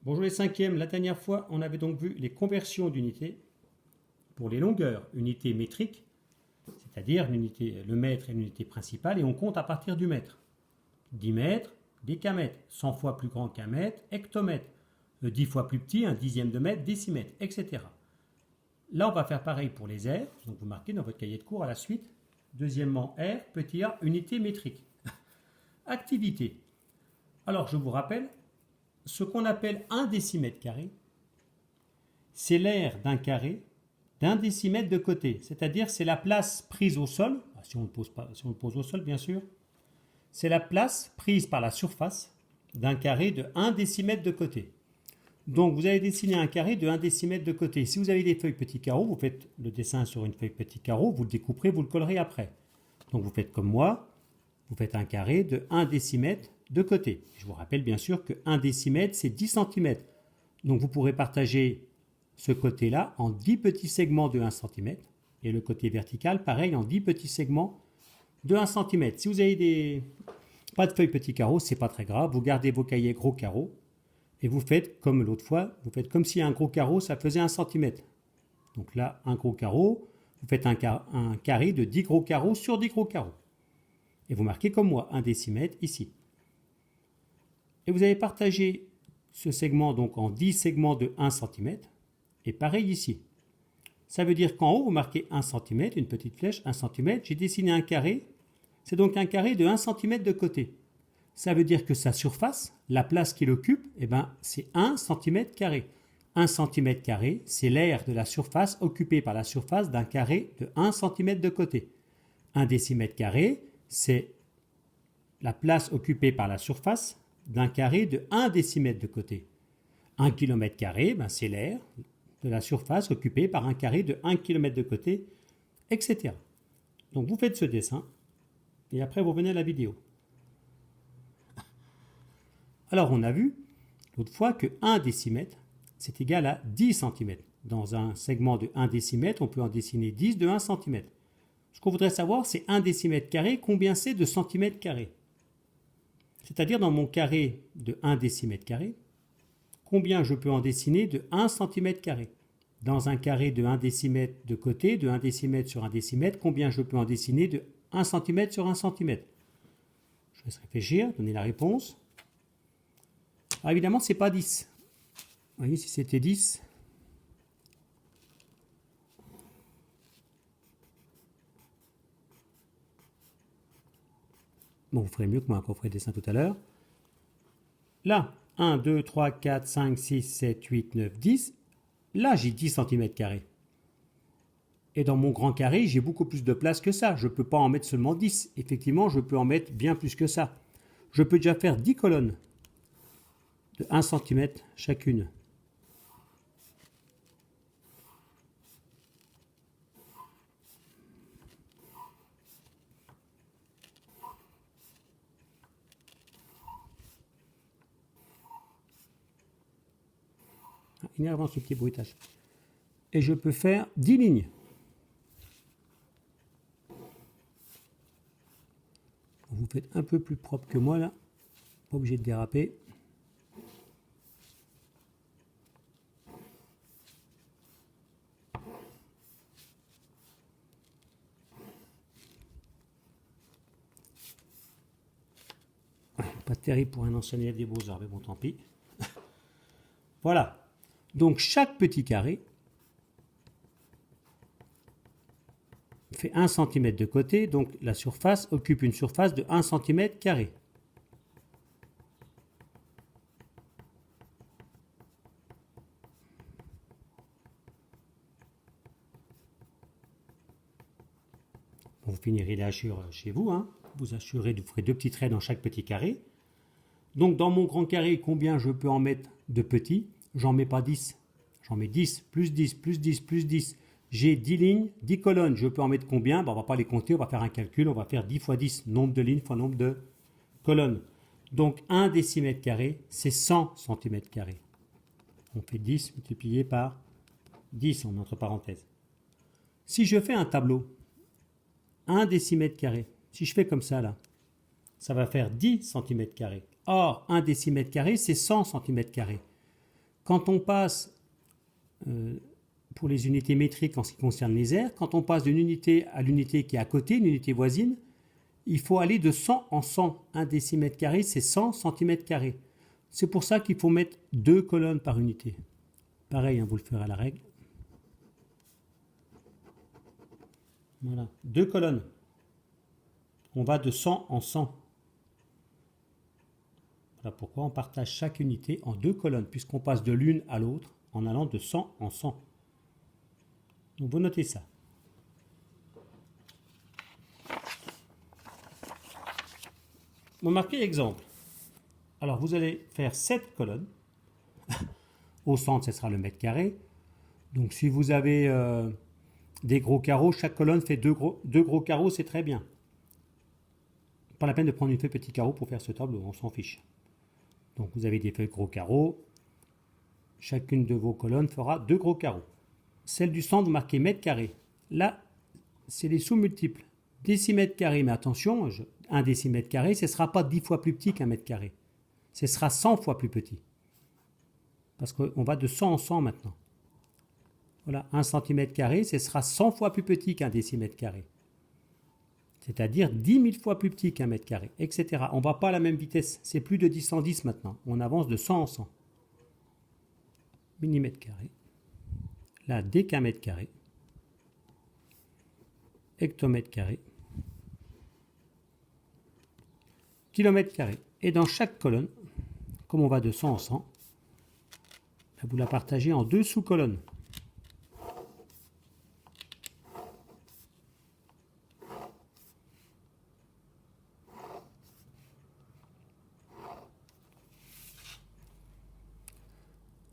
Bonjour les cinquièmes, la dernière fois on avait donc vu les conversions d'unités pour les longueurs, unités métriques, c'est-à-dire le mètre et l'unité principale, et on compte à partir du mètre. 10 mètres, décamètre, 100 fois plus grand qu'un mètre, hectomètre, 10 fois plus petit, un dixième de mètre, décimètre, etc. Là on va faire pareil pour les R, donc vous marquez dans votre cahier de cours à la suite. Deuxièmement, R, petit a, unité métrique. Activité. Alors je vous rappelle, ce qu'on appelle un décimètre carré, c'est l'aire d'un carré d'un décimètre de côté, c'est-à-dire c'est la place prise au sol, si on le pose au sol bien sûr, c'est la place prise par la surface d'un carré de 1 décimètre de côté. Donc vous allez dessiner un carré de 1 décimètre de côté. Si vous avez des feuilles petits carreaux, vous faites le dessin sur une feuille petit carreau, vous le découperez, vous le collerez après. Donc vous faites comme moi, vous faites un carré de 1 décimètre de côté. Je vous rappelle bien sûr que 1 décimètre c'est 10 cm. Donc vous pourrez partager ce côté-là en 10 petits segments de 1 cm et le côté vertical pareil en 10 petits segments de 1 cm. Si vous avez pas de feuilles petits carreaux, c'est pas très grave, vous gardez vos cahiers gros carreaux et vous faites comme l'autre fois, vous faites comme si un gros carreau ça faisait 1 cm. Donc là, un gros carreau, vous faites un carré de 10 gros carreaux sur 10 gros carreaux. Et vous marquez comme moi 1 décimètre ici. Et vous allez partager ce segment donc en 10 segments de 1 cm. Et pareil ici. Ça veut dire qu'en haut, vous marquez 1 cm, une petite flèche, 1 cm. J'ai dessiné un carré. C'est donc un carré de 1 cm de côté. Ça veut dire que sa surface, la place qu'il occupe, c'est 1 cm carré. 1 cm carré, c'est l'aire de la surface occupée par la surface d'un carré de 1 cm de côté. 1 décimètre carré, c'est la place occupée par la surface d'un carré de 1 décimètre de côté. 1 km carré, c'est l'aire de la surface occupée par un carré de 1 km de côté, etc. Donc vous faites ce dessin et après vous revenez à la vidéo. Alors on a vu l'autre fois que 1 décimètre c'est égal à 10 cm. Dans un segment de 1 décimètre, on peut en dessiner 10 de 1 cm. Ce qu'on voudrait savoir, c'est 1 décimètre carré, combien c'est de centimètres carrés. C'est-à-dire dans mon carré de 1 décimètre carré, combien je peux en dessiner de 1 cm carré. Dans un carré de 1 décimètre de côté, de 1 décimètre sur 1 décimètre, combien je peux en dessiner de 1 cm sur 1 cm. Je laisse réfléchir, donner la réponse. Alors évidemment, ce n'est pas 10. Vous voyez, si c'était 10, bon, vous ferez mieux que moi quand vous ferez le dessin tout à l'heure. Là, 1, 2, 3, 4, 5, 6, 7, 8, 9, 10. Là, j'ai 10 cm carrés. Et dans mon grand carré, j'ai beaucoup plus de place que ça. Je ne peux pas en mettre seulement 10. Effectivement, je peux en mettre bien plus que ça. Je peux déjà faire 10 colonnes de 1 cm chacune. Énervant ce petit bruitage. Et je peux faire 10 lignes. Vous faites un peu plus propre que moi là. Pas obligé de déraper. Pas terrible pour un ancien élève des beaux-arts, mais bon, tant pis. Voilà. Donc chaque petit carré fait 1 cm de côté, donc la surface occupe une surface de 1 cm carré. Vous finirez la hachure chez vous, hein. Vous ferez 2 petits traits dans chaque petit carré. Donc dans mon grand carré, combien je peux en mettre de petits? J'en mets pas 10. J'en mets 10, plus 10, plus 10, plus 10. J'ai 10 lignes, 10 colonnes. Je peux en mettre combien? On ne va pas les compter, on va faire un calcul. On va faire 10 fois 10, nombre de lignes fois nombre de colonnes. Donc 1 décimètre carré, c'est 100 cm carrés. On fait 10 multiplié par 10, en entre parenthèses. Si je fais un tableau, 1 décimètre carré, si je fais comme ça là, ça va faire 10 cm carrés. Or, 1 décimètre carré, c'est 100 cm carrés. quand on passe, pour les unités métriques en ce qui concerne les aires, quand on passe d'une unité à l'unité qui est à côté, une unité voisine, il faut aller de 100 en 100. 1 décimètre carré, c'est 100 centimètres carrés. C'est pour ça qu'il faut mettre 2 colonnes par unité. Pareil, hein, vous le ferez à la règle. Voilà, 2 colonnes. On va de 100 en 100. Voilà pourquoi on partage chaque unité en 2 colonnes, puisqu'on passe de l'une à l'autre en allant de 100 en 100. Donc vous notez ça. Vous marquez exemple. Alors vous allez faire 7 colonnes. Au centre, ce sera le mètre carré. Donc si vous avez des gros carreaux, chaque colonne fait deux gros carreaux, c'est très bien. Pas la peine de prendre une feuille petit carreau pour faire ce tableau, on s'en fiche. Donc vous avez des feuilles gros carreaux. Chacune de vos colonnes fera 2 gros carreaux. Celle du centre, vous marquez mètre carré. Là, c'est les sous-multiples. Décimètre carré, mais attention, 1 décimètre carré, ce ne sera pas 10 fois plus petit qu'un mètre carré. Ce sera 100 fois plus petit. Parce qu'on va de 100 en 100 maintenant. Voilà, 1 centimètre carré, ce sera 100 fois plus petit qu'un décimètre carré. C'est-à-dire 10 000 fois plus petit qu'un mètre carré, etc. On ne va pas à la même vitesse. C'est plus de 10 en 10 maintenant. On avance de 100 en 100. Millimètre carré. Là, décamètre carré. Hectomètre carré. Kilomètre carré. Et dans chaque colonne, comme on va de 100 en 100, vous la partagez en 2 sous-colonnes.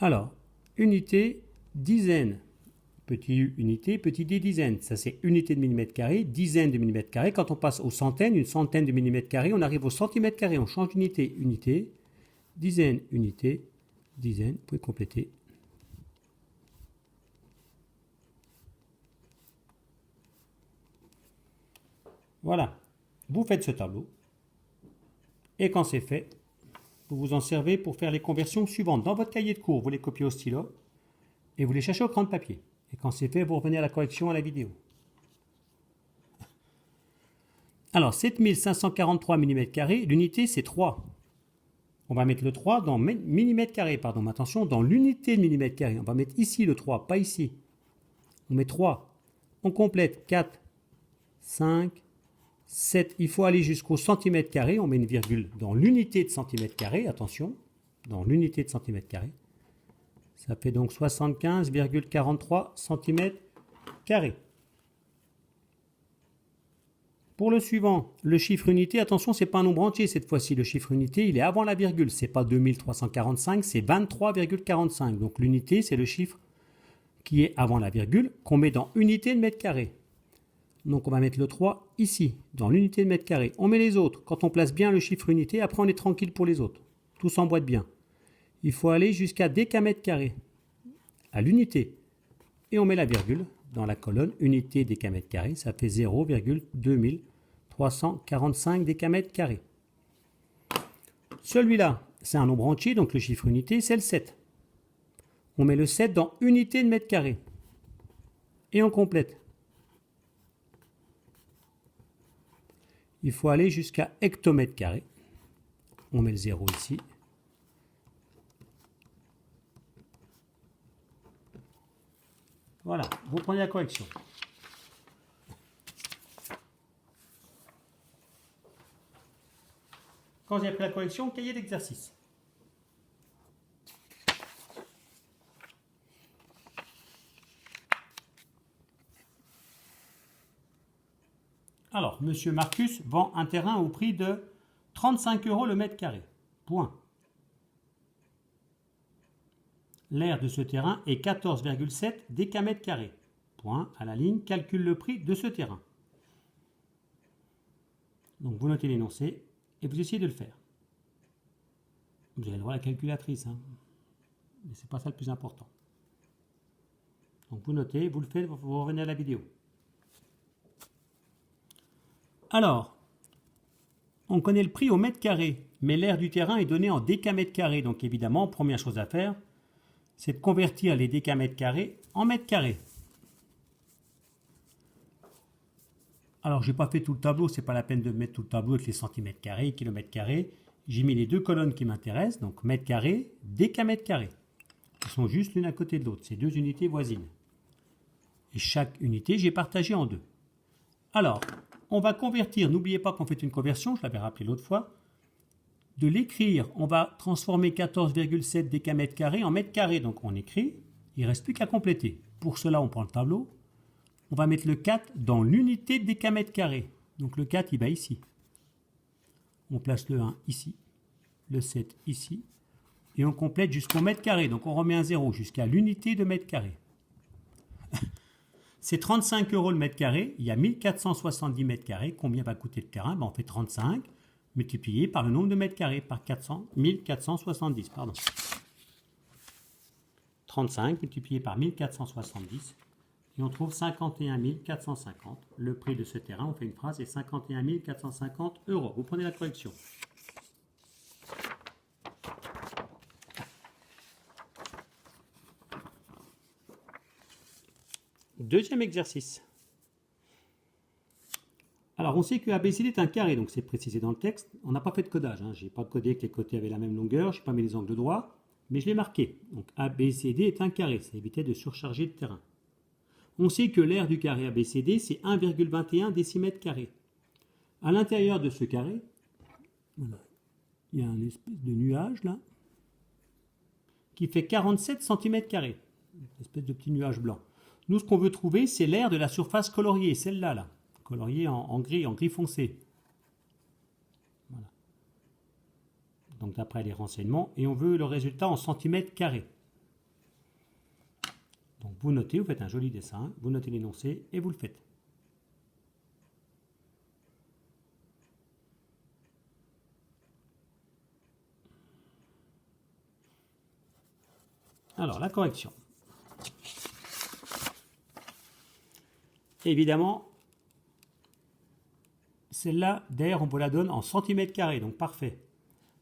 Alors, unité, dizaine, petit u, unité, petit d, dizaine. Ça, c'est unité de millimètre carré, dizaine de millimètre carré. Quand on passe aux centaines, une centaine de millimètres carrés, on arrive au centimètre carré. On change d'unité, unité, dizaine, unité, dizaine. Vous pouvez compléter. Voilà. Vous faites ce tableau. Et quand c'est fait, vous vous en servez pour faire les conversions suivantes. Dans votre cahier de cours, vous les copiez au stylo et vous les cherchez au crayon de papier. Et quand c'est fait, vous revenez à la correction à la vidéo. Alors, 7543 mm², l'unité c'est 3. On va mettre le 3 dans millimètre carré, pardon, mais attention, dans l'unité de millimètre carré. On va mettre ici le 3, pas ici. On met 3. On complète 4, 5, 7. Il faut aller jusqu'au centimètre carré. On met une virgule dans l'unité de centimètre carré. Attention, dans l'unité de centimètre carré. Ça fait donc 75,43 cm². Pour le suivant, le chiffre unité, attention, ce n'est pas un nombre entier cette fois-ci. Le chiffre unité, il est avant la virgule. Ce n'est pas 2345, c'est 23,45. Donc l'unité, c'est le chiffre qui est avant la virgule, qu'on met dans unité de mètre carré. Donc on va mettre le 3 ici, dans l'unité de mètre carré. On met les autres. Quand on place bien le chiffre unité, après on est tranquille pour les autres. Tout s'emboîte bien. Il faut aller jusqu'à décamètre carré, à l'unité. Et on met la virgule dans la colonne unité décamètre carré. Ça fait 0,2345 décamètre carré. Celui-là, c'est un nombre entier, donc le chiffre unité, c'est le 7. On met le 7 dans unité de mètre carré. Et on complète. Il faut aller jusqu'à hectomètre carré. On met le 0 ici. Voilà, vous prenez la correction. Quand vous avez pris la correction, cahier d'exercice. Alors, Monsieur Marcus vend un terrain au prix de 35 € le mètre carré. Point. L'aire de ce terrain est 14,7 décamètres carrés. Point à la ligne, calcule le prix de ce terrain. Donc vous notez l'énoncé et vous essayez de le faire. Vous avez le droit à la calculatrice, hein. Mais ce n'est pas ça le plus important. Donc vous notez, vous le faites, vous revenez à la vidéo. Alors, on connaît le prix au mètre carré, mais l'aire du terrain est donnée en décamètre carré. Donc évidemment, première chose à faire, c'est de convertir les décamètres carrés en mètres carrés. Alors, je n'ai pas fait tout le tableau, ce n'est pas la peine de mettre tout le tableau avec les centimètres carrés, kilomètres carrés. J'ai mis les deux colonnes qui m'intéressent, donc mètres carrés, décamètres carrés. Elles sont juste l'une à côté de l'autre, c'est deux unités voisines. Et chaque unité, j'ai partagé en deux. Alors, on va convertir, n'oubliez pas qu'on fait une conversion, je l'avais rappelé l'autre fois. De l'écrire, on va transformer 14,7 décamètres carrés en mètres carrés. Donc on écrit, il ne reste plus qu'à compléter. Pour cela, on prend le tableau. On va mettre le 4 dans l'unité de décamètres carrés. Donc le 4, il va ici. On place le 1 ici, le 7 ici, et on complète jusqu'au mètre carré. Donc on remet un 0 jusqu'à l'unité de mètre carré. C'est 35 € le mètre carré, il y a 1470 mètres carrés. Combien va coûter le terrain? On fait 35 multiplié par le nombre de mètres carrés, par 1470. 35 multiplié par 1470. Et on trouve 51 450. Le prix de ce terrain, on fait une phrase, c'est 51 450 €. Vous prenez la correction. Deuxième exercice. Alors, on sait que ABCD est un carré, donc c'est précisé dans le texte. On n'a pas fait de codage. Je n'ai pas codé que les côtés avaient la même longueur, je n'ai pas mis les angles droits, mais je l'ai marqué. Donc, ABCD est un carré, ça évitait de surcharger le terrain. On sait que l'aire du carré ABCD, c'est 1,21 décimètres carrés. À l'intérieur de ce carré, voilà, il y a un espèce de nuage là, qui fait 47 cm². Une espèce de petit nuage blanc. Nous, ce qu'on veut trouver, c'est l'aire de la surface coloriée, celle-là, là, coloriée en gris foncé. Voilà. Donc d'après les renseignements, et on veut le résultat en centimètres carrés. Donc vous notez, vous faites un joli dessin, vous notez l'énoncé et vous le faites. Alors la correction. Évidemment, celle-là, d'ailleurs, on vous la donne en centimètres carrés, donc parfait.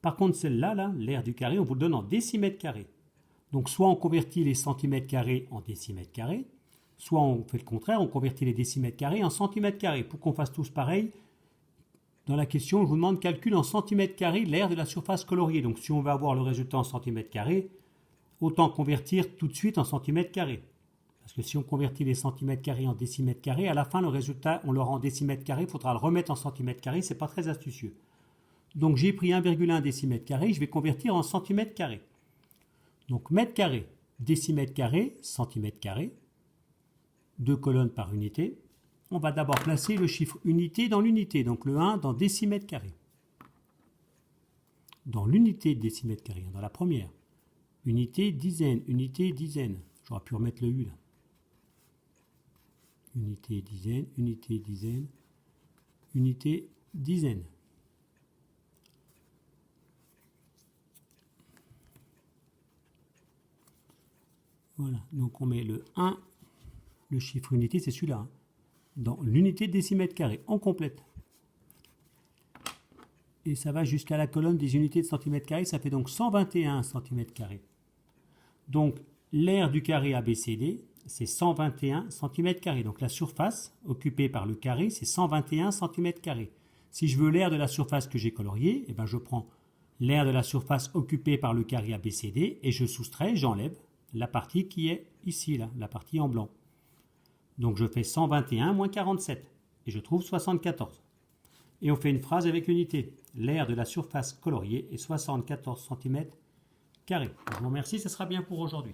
Par contre, celle-là, là, l'aire du carré, on vous le donne en décimètres carrés. Donc, soit on convertit les centimètres carrés en décimètres carrés, soit on fait le contraire, on convertit les décimètres carrés en centimètres carrés. Pour qu'on fasse tous pareil, dans la question, je vous demande calcul en centimètres carrés l'aire de la surface coloriée. Donc, si on veut avoir le résultat en centimètres carrés, autant convertir tout de suite en centimètres carrés. Parce que si on convertit les centimètres carrés en décimètres carrés, à la fin, le résultat, on l'aura en décimètres carrés, il faudra le remettre en centimètres carrés, ce n'est pas très astucieux. Donc j'ai pris 1,1 décimètre carré, je vais convertir en centimètres carrés. Donc mètre carré, décimètre carré, centimètre carré, deux colonnes par unité. On va d'abord placer le chiffre unité dans l'unité, donc le 1 dans décimètre carré. Dans l'unité de décimètre carré, dans la première. Unité, dizaine, unité, dizaine. J'aurais pu remettre le U là. Unité, dizaine, unité, dizaine, unité, dizaine. Voilà, donc on met le 1, le chiffre unité, c'est celui-là, hein, dans l'unité de décimètre carré. On complète. Et ça va jusqu'à la colonne des unités de centimètre carré, ça fait donc 121 cm². Donc l'aire du carré ABCD, c'est 121 cm². Donc la surface occupée par le carré, c'est 121 cm². Si je veux l'aire de la surface que j'ai coloriée, eh ben je prends l'aire de la surface occupée par le carré ABCD et je soustrais, j'enlève la partie qui est ici, là, la partie en blanc. Donc je fais 121 moins 47 et je trouve 74. Et on fait une phrase avec l'unité. L'aire de la surface coloriée est 74 cm². Je vous remercie, ce sera bien pour aujourd'hui.